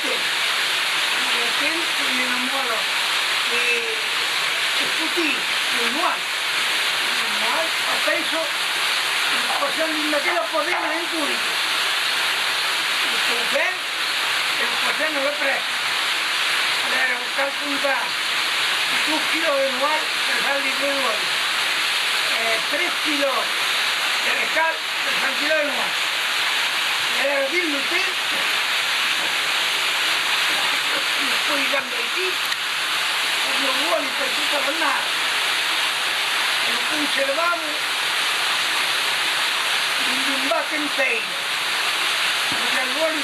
l'hotel. L'hotel c'est une moelle è tutti uguali. Adesso passando in materia podemos in público. Il hotel e lo facendo le prese. Allora, calcola 2 kilos de anual per farli 2 uomini, 3 kilos de rescal per far kilo de anual. E allora dillo te, sto llegando aquí, per los ruoli per tutta l'annata. E lo conservamo in un backentail, perché i ruoli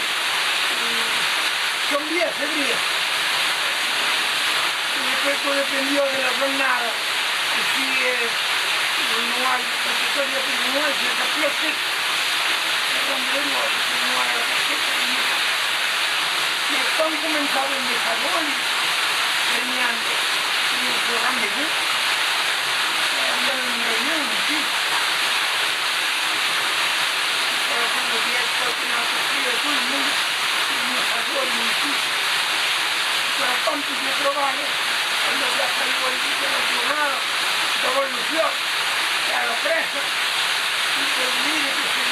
sono 10 febbraio. Questo dependió de la jornada, que sigue anual, porque todavía tiene anual, se cambió seco. Cuando él lo anual a la caseta, y están comenzando en desarrollo, tenían un programa de bus, andan en reunión, sí. Ahora cuando ya está en la construcción de todo el mundo, en un desarrollo, sí. Pero tanto yo trabajo, cuando ya salgo el día de la jornada, de evolución, a los presos, y que mire que se